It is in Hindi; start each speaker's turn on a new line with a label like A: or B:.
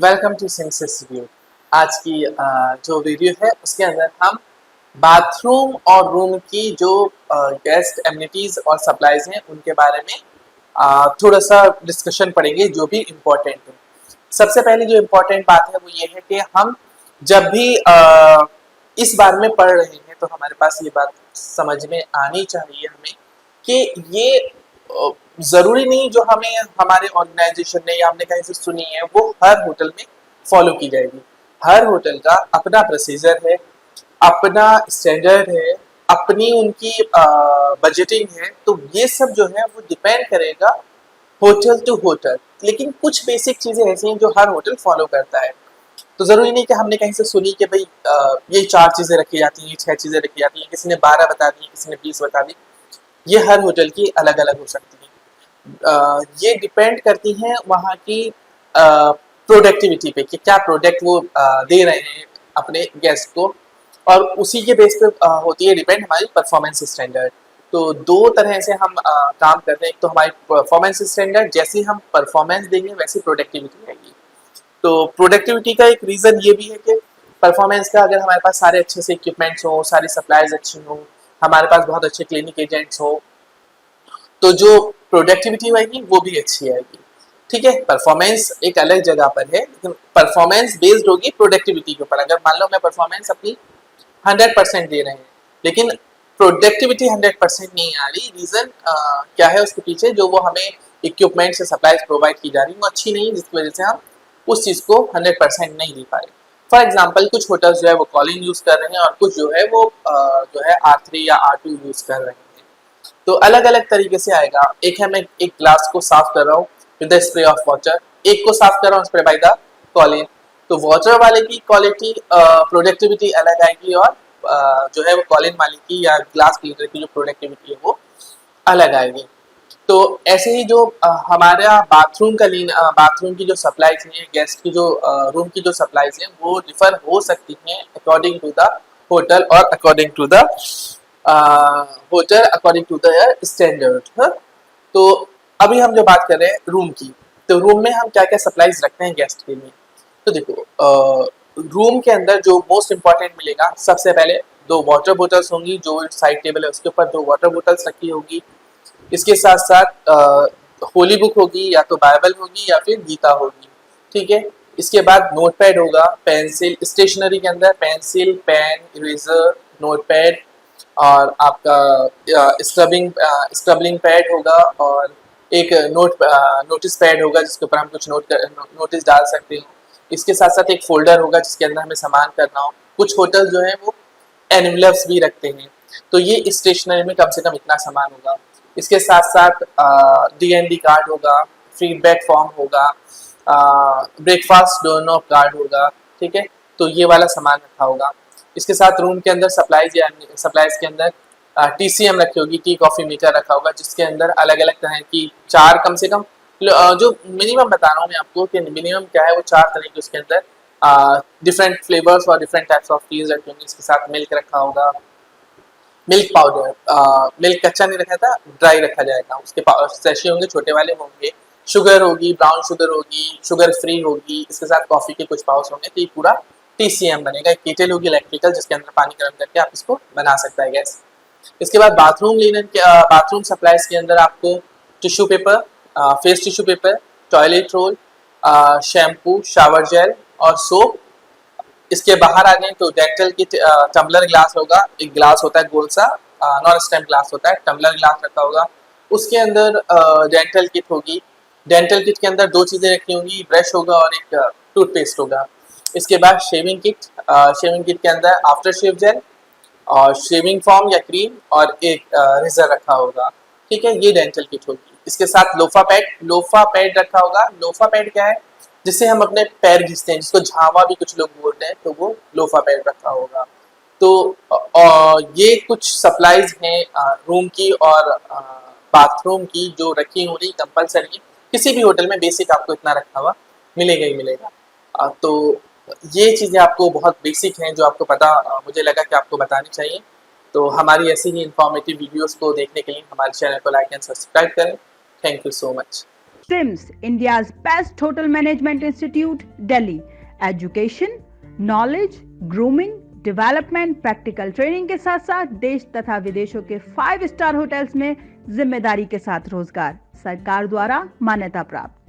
A: Welcome to सिंसेस view. आज की जो वीडियो है उसके अंदर हम बाथरूम और रूम की जो गेस्ट एमिनिटीज और सप्लाईज हैं उनके बारे में थोड़ा सा डिस्कशन पढ़ेंगे जो भी इम्पोर्टेंट है। सबसे पहले जो इम्पोर्टेंट बात है वो ये है कि हम जब भी इस बारे में पढ़ रहे हैं तो हमारे पास ये बात समझ में आनी चाहिए हमें कि ये जरूरी नहीं जो हमें हमारे ऑर्गेनाइजेशन ने या हमने कहीं से सुनी है वो हर होटल में फॉलो की जाएगी। हर होटल का अपना प्रोसीजर है, अपना स्टैंडर्ड है, अपनी उनकी बजटिंग है। तो ये सब जो है वो डिपेंड करेगा होटल टू होटल। लेकिन कुछ बेसिक चीजें ऐसी हैं जो हर होटल फॉलो करता है। तो जरूरी नहीं कि हमने कहीं से सुनी कि भाई ये 4 चीजें रखी जाती हैं, 6 चीजें रखी जाती हैं, किसी ने 12 बता दी, किसी ने 20 बता दी। ये हर होटल की अलग अलग हो सकती है। ये डिपेंड करती हैं वहाँ की प्रोडक्टिविटी पे कि क्या प्रोडक्ट वो दे रहे हैं अपने गेस्ट को, और उसी के बेस पे होती है डिपेंड हमारी परफॉर्मेंस स्टैंडर्ड। तो दो तरह से हम काम करते हैं। एक तो हमारी परफॉर्मेंस स्टैंडर्ड, जैसी हम परफॉर्मेंस देंगे वैसी प्रोडक्टिविटी रहेगी। तो प्रोडक्टिविटी का एक रीज़न ये भी है कि परफॉर्मेंस का अगर हमारे पास सारे अच्छे से इक्विपमेंट्स हो, सारी सप्लाईज अच्छी हो, हमारे पास बहुत अच्छे क्लिनिक एजेंट्स हो, तो जो प्रोडक्टिविटी होगी वो भी अच्छी आएगी। ठीक है, परफॉर्मेंस एक अलग जगह पर है, लेकिन परफॉर्मेंस बेस्ड होगी प्रोडक्टिविटी के ऊपर। अगर मान लो मैं परफॉर्मेंस अपनी 100% दे रहे हैं लेकिन प्रोडक्टिविटी 100% नहीं आ रही, रीजन क्या है उसके पीछे? जो वो हमें इक्विपमेंट से सप्लाईज प्रोवाइड की जा रही है वो अच्छी नहीं है, जिसकी वजह से हम उस चीज़ को 100% नहीं दे पा रहे। फॉर एग्जाम्पल कुछ होटल्स जो है वो कॉलिंग यूज़ कर रहे हैं और कुछ जो है वो जो है R3 या R2 यूज़ कर रहे हैं। तो अलग अलग तरीके से आएगा। एक है मैं एक ग्लास को साफ कर रहा हूँ with the spray of water, एक को साफ कर रहा हूँ स्प्रे बाय द कॉलिन। तो वाटर वाले की क्वालिटी प्रोडक्टिविटी अलग आएगी, और जो है वो कॉलिन वाले की या ग्लास क्लीनर की जो प्रोडक्टिविटी है वो अलग आएगी। तो ऐसे ही जो हमारा बाथरूम की जो सप्लाईज हैं, गेस्ट की जो रूम की जो सप्लाईज हैं वो डिफर हो सकती हैं अकॉर्डिंग टू द होटल और according to the hotel according to the standard. तो अभी हम जो बात कर रहे हैं रूम की, तो रूम में हम क्या क्या सप्लाईज रखते हैं गेस्ट के लिए। तो देखो, रूम के अंदर जो मोस्ट इम्पॉर्टेंट मिलेगा, सबसे पहले 2 वाटर बोतल्स होंगी, जो साइड टेबल है उसके ऊपर 2 वाटर बोतल्स रखी होगी। इसके साथ साथ होली बुक होगी, या तो बाइबल होगी या फिर गीता होगी। ठीक है, इसके बाद नोट पैड होगा, पेंसिल, स्टेशनरी के अंदर pencil, pen, eraser, notepad, और आपका स्क्रबिंग पैड होगा, और एक नोटिस पैड होगा जिसके ऊपर हम कुछ नोटिस डाल सकते हैं। इसके साथ साथ एक फोल्डर होगा जिसके अंदर हमें सामान करना हो। कुछ होटल जो है वो एनवलप्स भी रखते हैं। तो ये स्टेशनरी में कम से कम इतना सामान होगा। इसके साथ साथ DND कार्ड होगा, फीडबैक फॉर्म होगा, ब्रेकफास्ट डोरनॉब कार्ड होगा। ठीक है, तो ये वाला सामान रखा होगा। इसके साथ रूम के अंदर सप्लाईज के अंदर TCM रखी होगी, टी कॉफी मीटर रखा होगा, जिसके अंदर अलग अलग तरह की 4 कम से कम जो मिनिमम बता रहा हूँ मैं आपको कि मिनिमम क्या है, वो 4 तरह के उसके अंदर डिफरेंट फ्लेवर्स और डिफरेंट टाइप्स ऑफ टीज रखे होंगे। इसके साथ मिल्क रखा होगा, मिल्क पाउडर, मिल्क कच्चा नहीं रखा था, ड्राई रखा जाएगा। उसके सैशे होंगे, छोटे वाले होंगे। शुगर होगी, ब्राउन शुगर होगी, शुगर फ्री होगी। इसके साथ कॉफी के कुछ पाउच होंगे। तो ये पूरा TCM बनेगा। एक केटल होगी इलेक्ट्रिकल, जिसके अंदर पानी गर्म करके आप इसको बना सकता है गैस। इसके बाद बाथरूम सप्लाईज के अंदर आपको tissue paper, face tissue paper, toilet roll, shampoo, shower gel और सोप। इसके बाहर आ गए तो डेंटल की टम्बलर ग्लास होगा। एक ग्लास होता है गोल सा, नॉन स्टेम ग्लास होता है, टम्बलर ग्लास रखा होगा। उसके अंदर डेंटल किट होगी। डेंटल किट के अंदर 2 चीज़ें रखी होंगी, ब्रश होगा और एक टूथपेस्ट होगा। इसके बाद शेविंग किट के अंदर आफ्टर शेव जेल और शेविंग फॉर्म या क्रीम और एक रेजर रखा होगा। ठीक है, ये डेंटल किट होगी। इसके साथ लोफा पैड रखा होगा। लोफा पैड क्या है? जिससे हम अपने पैर घिसते हैं, जिसको झावा भी कुछ लोग बोलते हैं, तो वो लोफा पैड रखा होगा। तो ये कुछ सप्लाईज हैं रूम की और बाथरूम की जो रखी होनी कंपलसरी। किसी भी होटल में बेसिक आपको इतना रखा हुआ मिलेगा ही मिलेगा। तो ये चीज़ें आपको बहुत बेसिक हैं जो आपको पता मुझे लगा कि आपको बतानी चाहिए। तो हमारी ऐसी ही इंफॉर्मेटिव वीडियोस को देखने के लिए हमारे चैनल को लाइक एंड सब्सक्राइब करें। Thank you so much.
B: SIMS, India's best hotel management institute, Delhi. Education, knowledge, grooming, development, practical training के साथ साथ देश तथा विदेशों के 5 स्टार होटल्स में जिम्मेदारी के साथ रोजगार, सरकार द्वारा मान्यता प्राप्त।